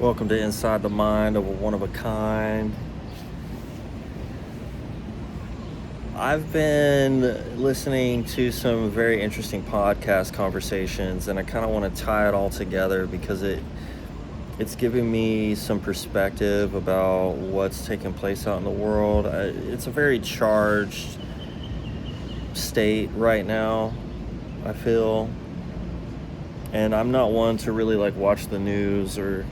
Welcome to Inside the Mind of a One of a Kind. I've been listening to some very interesting podcast conversations, and I kind of want to tie it all together because it's giving me some perspective about what's taking place out in the world. It's a very charged state right now, I feel. And I'm not one to really watch the news or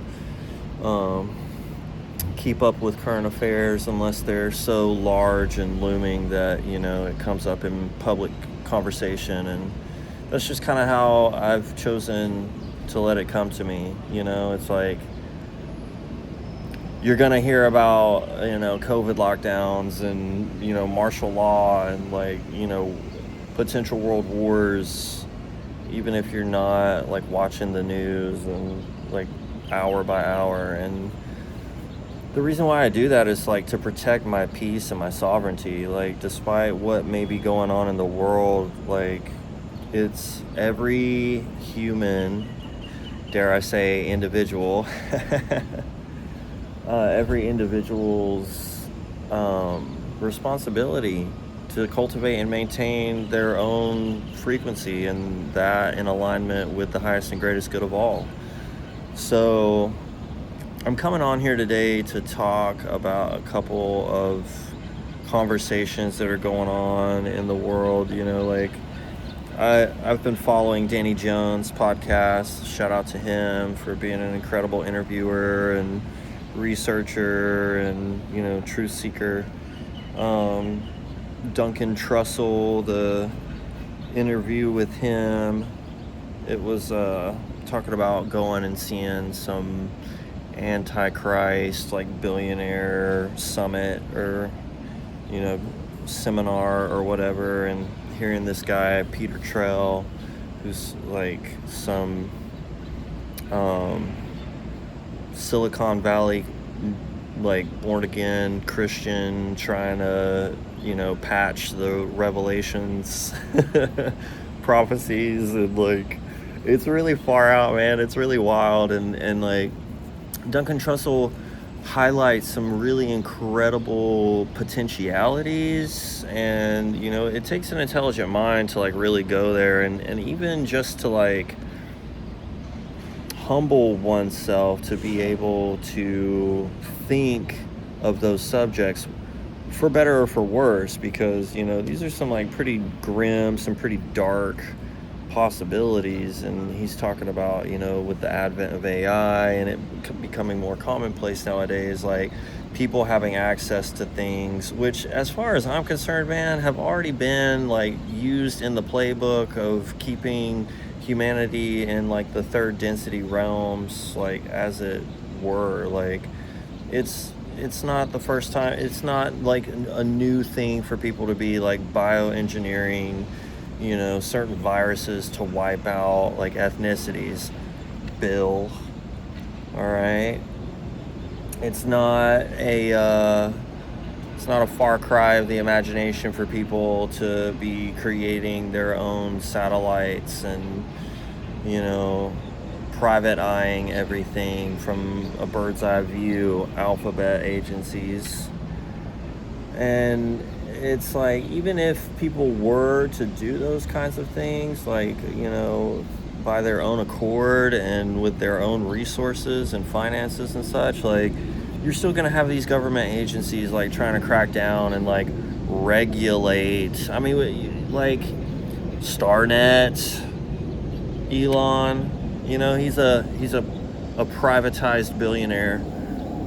keep up with current affairs unless they're so large and looming that, it comes up in public conversation. And that's just kind of how I've chosen to let it come to me. It's like you're going to hear about, COVID lockdowns and, martial law and potential world wars, even if you're not watching the news and hour by hour. And the reason why I do that is to protect my peace and my sovereignty. Despite what may be going on in the world, it's every human, dare I say individual, every individual's responsibility to cultivate and maintain their own frequency, and that in alignment with the highest and greatest good of all. So I'm coming on here today to talk about a couple of conversations that are going on in the world. I've been following Danny Jones' podcast. Shout out to him for being an incredible interviewer and researcher and, truth seeker. Duncan Trussell, the interview with him, it was talking about going and seeing some antichrist billionaire summit or seminar or whatever, and hearing this guy Peter Trell, who's some Silicon Valley born again Christian trying to patch the Revelations prophecies, and it's really far out, man. It's really wild. And Duncan Trussell highlights some really incredible potentialities, and it takes an intelligent mind to really go there and even just to humble oneself to be able to think of those subjects, for better or for worse, because these are some pretty grim, some pretty dark possibilities. And he's talking about with the advent of AI and it becoming more commonplace nowadays, people having access to things which, as far as I'm concerned, man, have already been used in the playbook of keeping humanity in the third density realms, as it were. It's not the first time. It's not a new thing for people to be bioengineering certain viruses to wipe out ethnicities. Bill, all right? It's not a far cry of the imagination for people to be creating their own satellites and private eyeing everything from a bird's eye view, alphabet agencies. And it's even if people were to do those kinds of things, by their own accord and with their own resources and finances and such, you're still going to have these government agencies trying to crack down and regulate. I mean, Starnet, Elon, he's a privatized billionaire,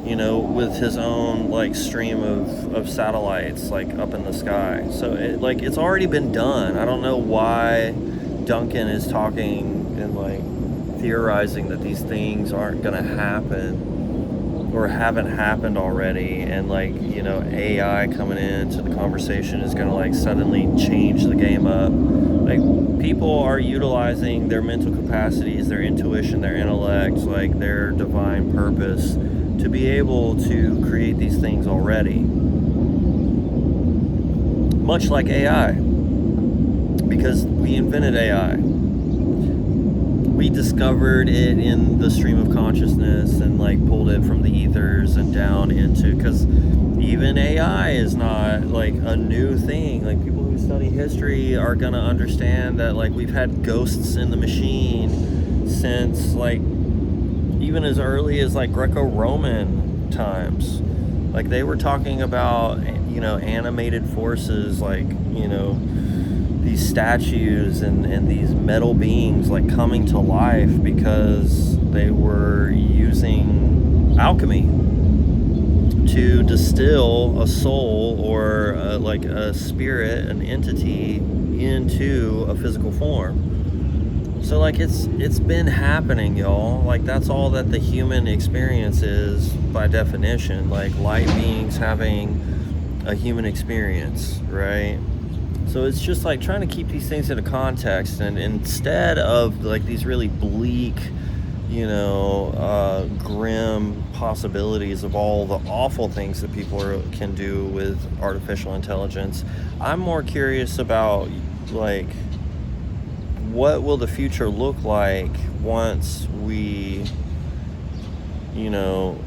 with his own stream of satellites up in the sky. So it's already been done. I don't know why Duncan is talking and theorizing that these things aren't gonna happen or haven't happened already, and AI coming into the conversation is gonna suddenly change the game up. People are utilizing their mental capacities, their intuition, their intellect, their divine purpose to be able to create these things already. Much like AI, because we invented AI. We discovered it in the stream of consciousness consciousness and like pulled it from the ethers and down into, because even AI is not like a new thing. Like people who study history are gonna understand that like we've had ghosts in the machine since like even as early as like Greco-Roman times. Like they were talking about, you know, animated forces, like, you know, these statues and these metal beings like coming to life because they were using alchemy to distill a soul or like a spirit, an entity, into a physical form. So like it's been happening, y'all. Like that's all that the human experience is by definition, like light beings having a human experience, right? So it's just like trying to keep these things into context, and instead of like these really bleak, you know, grim possibilities of all the awful things that people can do with artificial intelligence, I'm more curious about like what will the future look like once we, you know,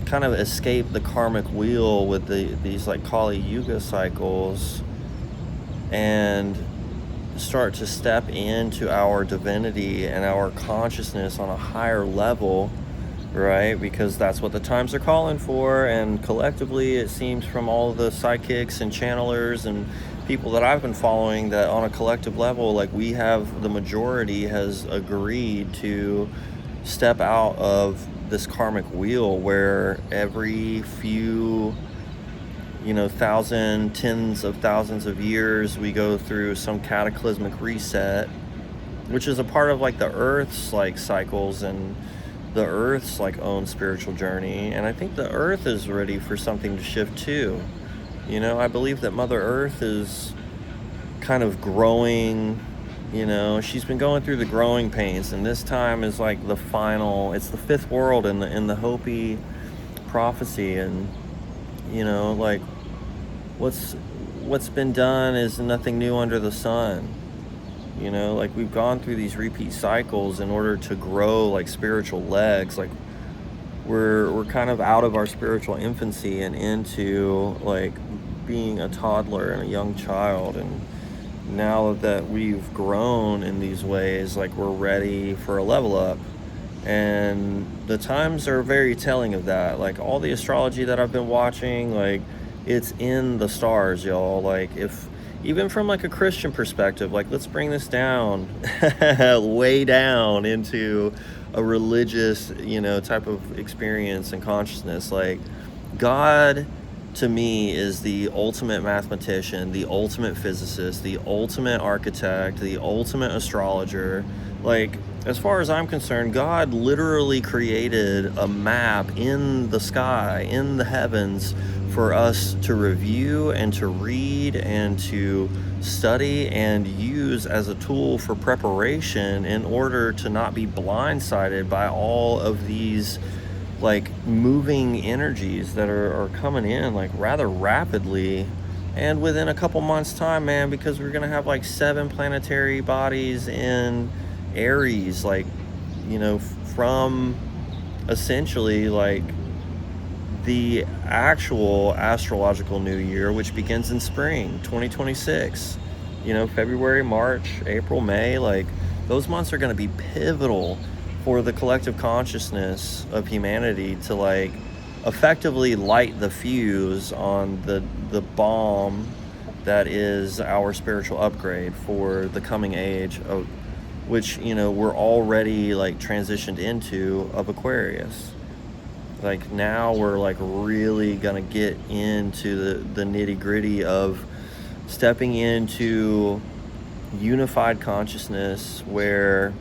kind of escape the karmic wheel with these like Kali Yuga cycles and start to step into our divinity and our consciousness on a higher level, right? Because that's what the times are calling for. And collectively, it seems from all the psychics and channelers and people that I've been following, that on a collective level, like we have, the majority has agreed to step out of this karmic wheel where every few, you know, tens of thousands of years we go through some cataclysmic reset, which is a part of like the Earth's like cycles and the Earth's like own spiritual journey. And I think the Earth is ready for something to shift too. You know, I believe that Mother Earth is kind of growing. You know, she's been going through the growing pains, and this time is like the final, it's the fifth world in the Hopi prophecy. And you know, like what's been done is nothing new under the sun. You know, like we've gone through these repeat cycles in order to grow like spiritual legs. Like we're kind of out of our spiritual infancy and into like being a toddler and a young child. And now that we've grown in these ways, like we're ready for a level up. And the times are very telling of that. Like all the astrology that I've been watching, like it's in the stars, y'all. Like if even from like a Christian perspective, like let's bring this down way down into a religious, you know, type of experience and consciousness. Like God to me is the ultimate mathematician, the ultimate physicist, the ultimate architect, the ultimate astrologer. Like as far as I'm concerned, God literally created a map in the sky, in the heavens, for us to review and to read and to study and use as a tool for preparation, in order to not be blindsided by all of these like moving energies that are coming in like rather rapidly. And within a couple months time, man, because we're gonna have like 7 planetary bodies in Aries, like, you know, from essentially like the actual astrological new year, which begins in spring 2026. You know, February, March, April, May, like those months are going to be pivotal for the collective consciousness of humanity to like effectively light the fuse on the bomb that is our spiritual upgrade for the coming age of which, you know, we're already like transitioned into, of Aquarius. Like now we're like really gonna get into the nitty gritty of stepping into unified consciousness, where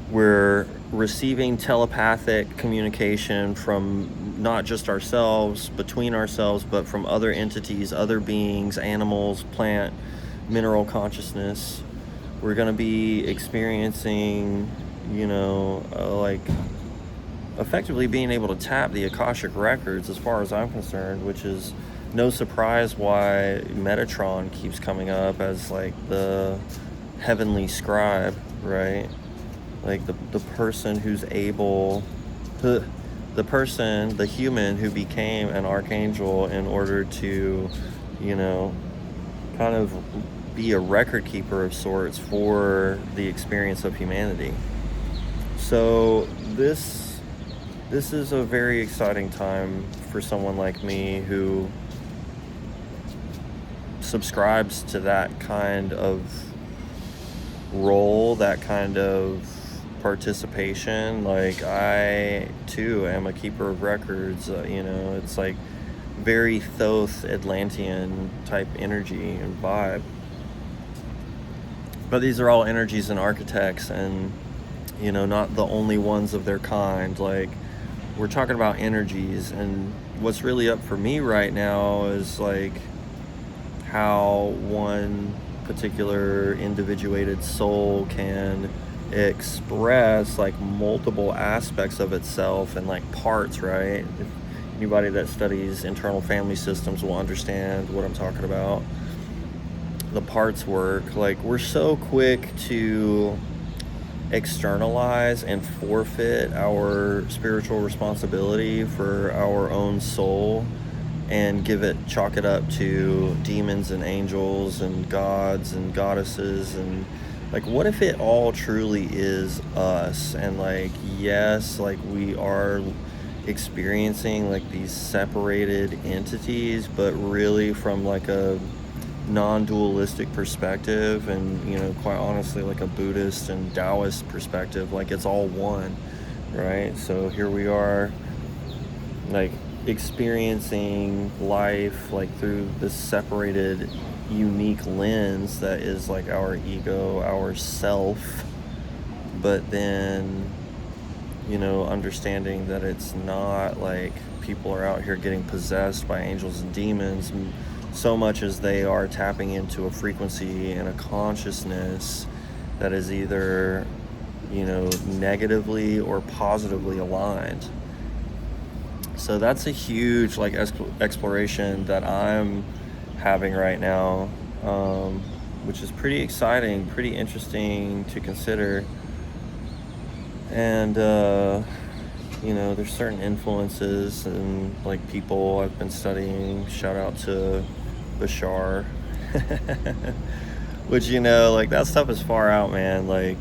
we're receiving telepathic communication from not just ourselves, between ourselves, but from other entities, other beings, animals, plant, mineral consciousness. We're going to be experiencing, you know, like effectively being able to tap the Akashic Records, as far as I'm concerned, which is no surprise why Metatron keeps coming up as like the heavenly scribe, right? like the person who's able, the person, the human who became an archangel in order to, you know, kind of be a record keeper of sorts for the experience of humanity. So this is a very exciting time for someone like me who subscribes to that kind of role, that kind of participation. Like, I too am a keeper of records. You know, it's like very Thoth Atlantean type energy and vibe. But these are all energies and architects, and, you know, not the only ones of their kind. Like, we're talking about energies, and what's really up for me right now is like how one particular individuated soul can express like multiple aspects of itself and like parts, right? If anybody that studies internal family systems will understand what I'm talking about. The parts work. Like, we're so quick to externalize and forfeit our spiritual responsibility for our own soul and chalk it up to demons and angels and gods and goddesses. And like, what if it all truly is us? And like, yes, like we are experiencing like these separated entities, but really from like a non-dualistic perspective, and, you know, quite honestly, like a Buddhist and Taoist perspective, like it's all one, right? So here we are, like experiencing life like through this separated, unique lens that is like our ego, our self, but then, you know, understanding that it's not like people are out here getting possessed by angels and demons so much as they are tapping into a frequency and a consciousness that is either, you know, negatively or positively aligned. So that's a huge like exploration that I'm having right now, which is pretty exciting, pretty interesting to consider. And you know, there's certain influences and like people I've been studying. Shout out to Bashar, which, you know, like that stuff is far out, man. Like,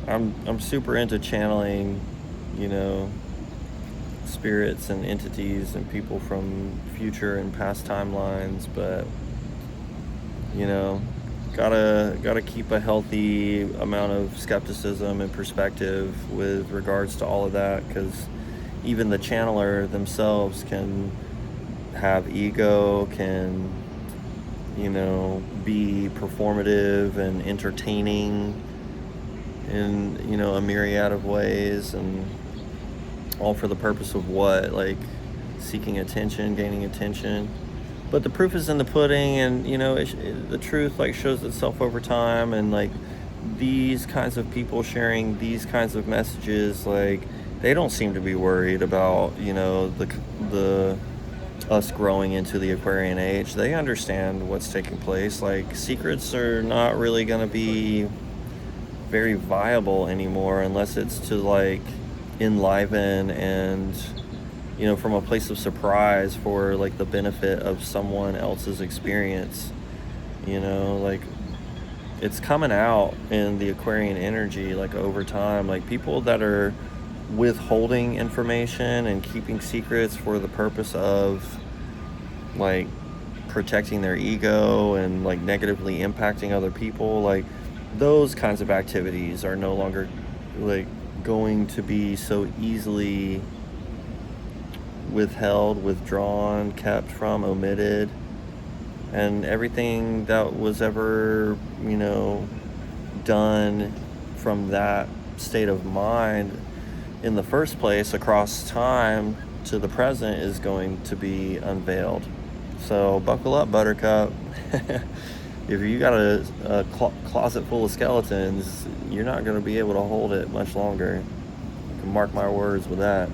I'm super into channeling, you know, spirits and entities and people from future and past timelines, but, you know, gotta keep a healthy amount of skepticism and perspective with regards to all of that, because even the channeler themselves can have ego, can, you know, be performative and entertaining in, you know, a myriad of ways, and all for the purpose of what? Like seeking attention, gaining attention. But the proof is in the pudding, and, you know, the truth like shows itself over time. And like these kinds of people sharing these kinds of messages, like they don't seem to be worried about, you know, the us growing into the Aquarian age. They understand what's taking place. Like, secrets are not really going to be very viable anymore unless it's to like enliven and, you know, from a place of surprise for like the benefit of someone else's experience. You know, like it's coming out in the Aquarian energy, like over time, like people that are withholding information and keeping secrets for the purpose of like protecting their ego and like negatively impacting other people, like those kinds of activities are no longer like going to be so easily withheld, withdrawn, kept from, omitted. And everything that was ever, you know, done from that state of mind in the first place across time to the present is going to be unveiled. So buckle up, Buttercup. If you got a closet full of skeletons, you're not going to be able to hold it much longer. You can mark my words with that.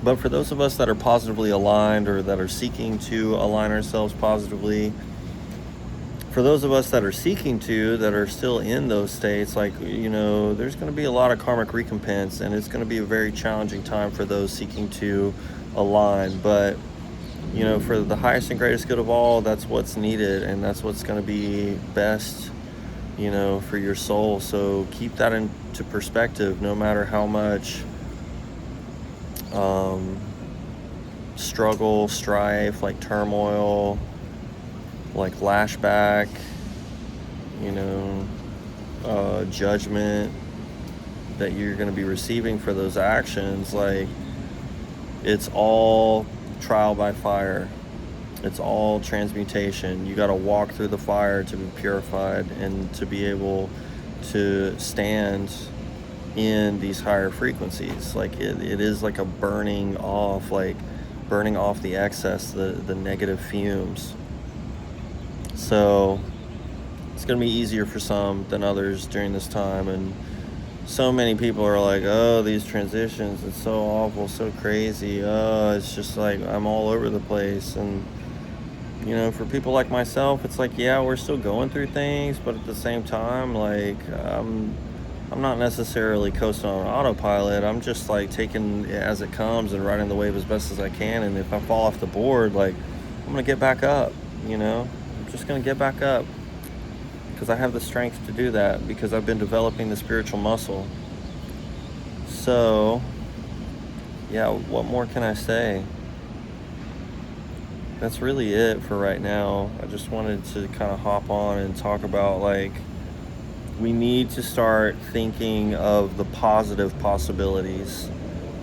But for those of us that are positively aligned, or that are seeking to align ourselves positively, for those of us that are seeking to, that are still in those states, like, there's going to be a lot of karmic recompense, and it's going to be a very challenging time for those seeking to align. But, for the highest and greatest good of all, that's what's needed, and that's what's going to be best, for your soul. So keep that into perspective, no matter how much struggle, strife, like turmoil, like lashback, judgment that you're going to be receiving for those actions. Like, it's all trial by fire. It's all transmutation. You got to walk through the fire to be purified and to be able to stand in these higher frequencies. Like, it is like a burning off the excess, the negative fumes. So it's going to be easier for some than others during this time. And so many people are like, oh, these transitions, it's so awful, so crazy. Oh, it's just like I'm all over the place. And, for people like myself, it's like, yeah, we're still going through things, but at the same time, like, I'm not necessarily coasting on autopilot. I'm just like taking it as it comes and riding the wave as best as I can. And if I fall off the board, like, I'm going to get back up, I'm just going to get back up, because I have the strength to do that, because I've been developing the spiritual muscle. So, yeah, what more can I say? That's really it for right now. I just wanted to kind of hop on and talk about, like, we need to start thinking of the positive possibilities.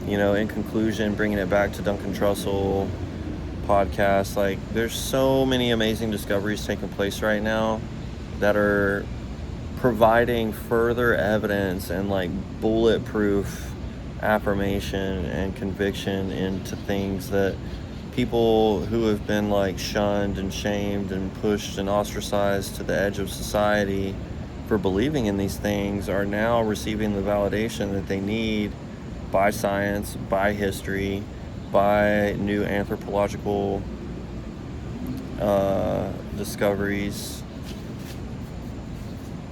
In conclusion, bringing it back to Duncan Trussell podcast, like, there's so many amazing discoveries taking place right now that are providing further evidence and, like, bulletproof affirmation and conviction into things that people who have been, like, shunned and shamed and pushed and ostracized to the edge of society for believing in these things are now receiving the validation that they need by science, by history, by new anthropological discoveries.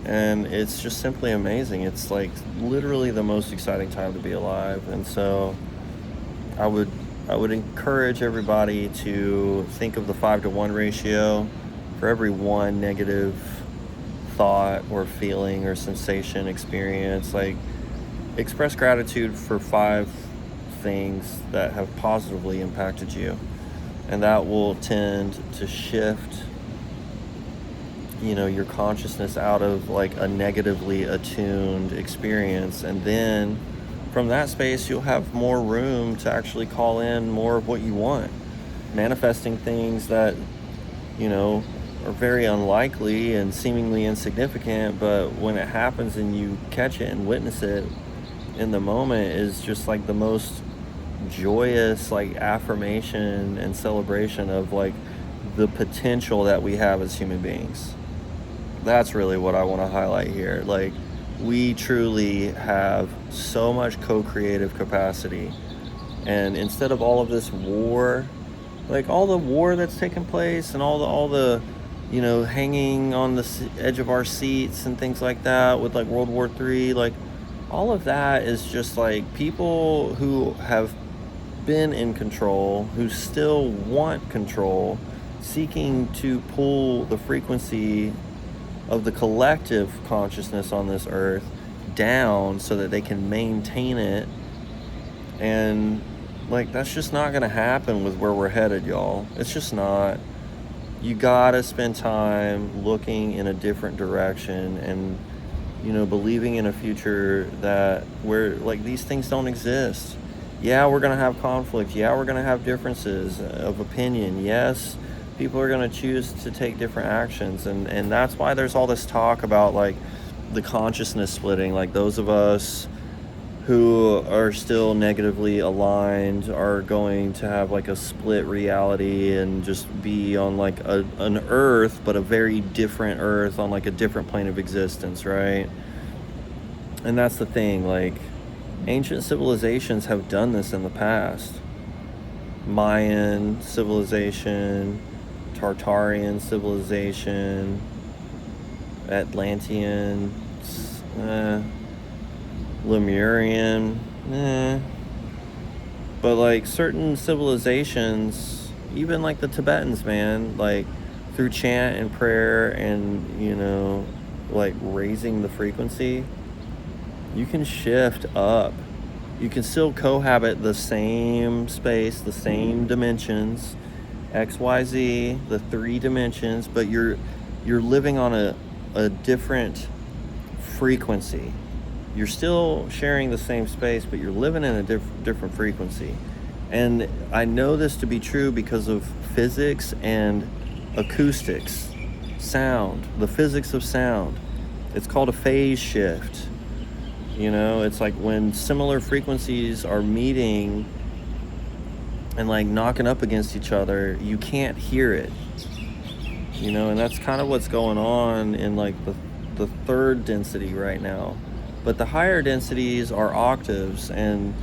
And it's just simply amazing. It's like literally the most exciting time to be alive. And so I would encourage everybody to think of the 5-to-1 ratio. For every one negative thought or feeling or sensation, experience, like, express gratitude for 5 things that have positively impacted you, and that will tend to shift your consciousness out of, like, a negatively attuned experience. And then from that space, you'll have more room to actually call in more of what you want, manifesting things that are very unlikely and seemingly insignificant, but when it happens and you catch it and witness it in the moment, is just like the most joyous, like, affirmation and celebration of, like, the potential that we have as human beings. That's really what I want to highlight here. Like, we truly have so much co-creative capacity, and instead of all of this war, like all the war that's taken place and all the hanging on the edge of our seats and things like that with, like, World War III, like, all of that is just, like, people who have been in control, who still want control, seeking to pull the frequency of the collective consciousness on this earth down so that they can maintain it. And, like, that's just not going to happen with where we're headed, y'all. It's just not. You gotta spend time looking in a different direction and, believing in a future that where, like, these things don't exist. Yeah, we're gonna have conflict. Yeah, we're gonna have differences of opinion. Yes, people are gonna choose to take different actions. And that's why there's all this talk about, like, the consciousness splitting. Like, those of us who are still negatively aligned are going to have, like, a split reality and just be on, like, an earth, but a very different earth on, like, a different plane of existence, right? And that's the thing, like, ancient civilizations have done this in the past. Mayan civilization, Tartarian civilization, Atlantean, Lemurian, but like certain civilizations, even like the Tibetans, man, like through chant and prayer and, you know, like raising the frequency, you can shift up. You can still cohabit the same space, the same dimensions, X, Y, Z, the 3 dimensions, but you're living on a different frequency. You're still sharing the same space, but you're living in a different frequency. And I know this to be true because of physics and acoustics, sound, the physics of sound. It's called a phase shift. You know, it's like when similar frequencies are meeting and like knocking up against each other, you can't hear it. You know, and that's kind of what's going on in like the 3rd density right now. But the higher densities are octaves and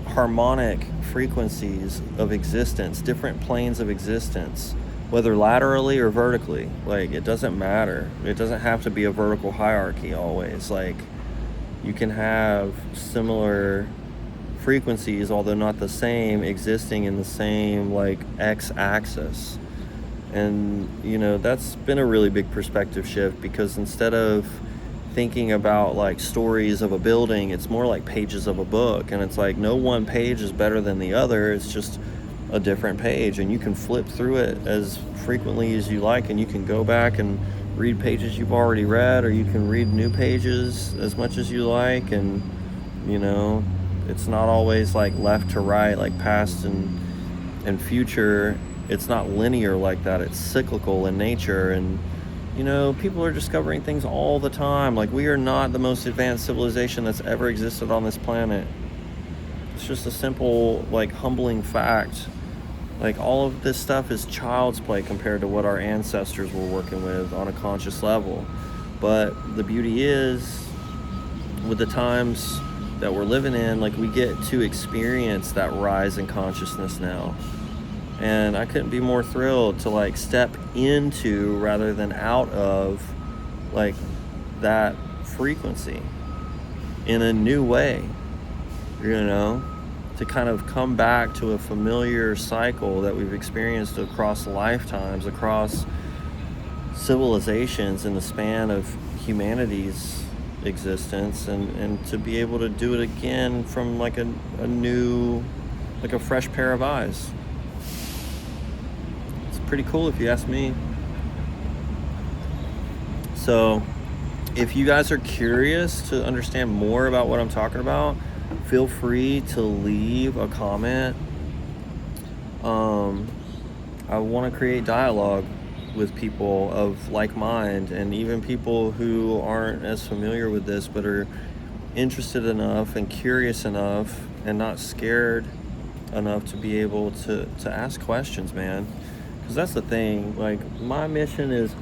harmonic frequencies of existence, different planes of existence, whether laterally or vertically. Like, it doesn't matter. It doesn't have to be a vertical hierarchy always. Like, you can have similar frequencies, although not the same, existing in the same like x-axis. And, you know, that's been a really big perspective shift, because instead of thinking about like stories of a building, it's more like pages of a book. And it's like no one page is better than the other. It's just a different page, and you can flip through it as frequently as you like, and you can go back and read pages you've already read, or you can read new pages as much as you like. And, you know, it's not always like left to right, like past and future. It's not linear like that. It's cyclical in nature. And, you know, people are discovering things all the time. Like, we are not the most advanced civilization that's ever existed on this planet. It's just a simple, like, humbling fact. Like, all of this stuff is child's play compared to what our ancestors were working with on a conscious level. But the beauty is, with the times that we're living in, like, we get to experience that rise in consciousness now. And I couldn't be more thrilled to like step into rather than out of like that frequency in a new way, you know, to kind of come back to a familiar cycle that we've experienced across lifetimes, across civilizations in the span of humanity's existence, and to be able to do it again from like a new, like a fresh pair of eyes. Pretty cool if you ask me. So if you guys are curious to understand more about what I'm talking about, feel free to leave a comment. I want to create dialogue with people of like mind, and even people who aren't as familiar with this but are interested enough and curious enough and not scared enough to be able to ask questions, man. Because that's the thing, like, my mission is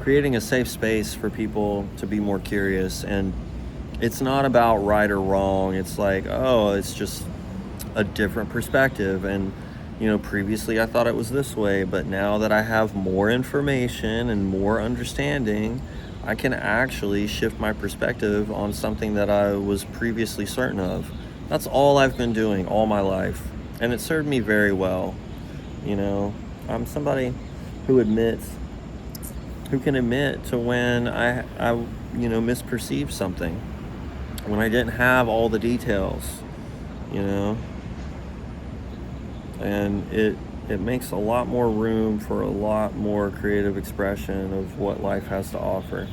creating a safe space for people to be more curious. And it's not about right or wrong. It's like, oh, it's just a different perspective. And, you know, previously I thought it was this way, but now that I have more information and more understanding, I can actually shift my perspective on something that I was previously certain of. That's all I've been doing all my life. And it served me very well, you know. I'm somebody who can admit to when I you know, misperceived something, when I didn't have all the details, you know, and it makes a lot more room for a lot more creative expression of what life has to offer,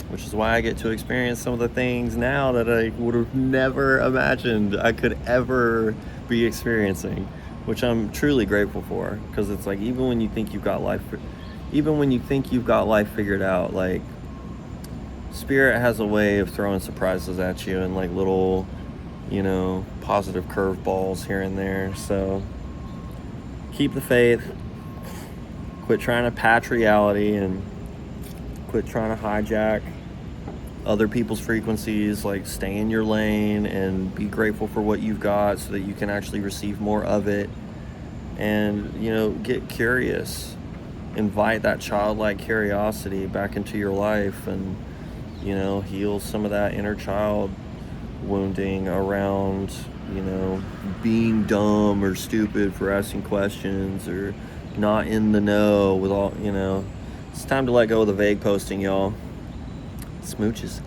which is why I get to experience some of the things now that I would have never imagined I could ever be experiencing, which I'm truly grateful for. Because it's like, even when you think you've got life figured out, like, Spirit has a way of throwing surprises at you and like little, you know, positive curveballs here and there. So keep the faith, quit trying to patch reality, and quit trying to hijack other people's frequencies. Like, stay in your lane and be grateful for what you've got so that you can actually receive more of it. And, you know, get curious. invite that childlike curiosity back into your life, and heal some of that inner child wounding around being dumb or stupid for asking questions, or not in the know with all. It's time to let go of the vague posting, y'all. Smooches.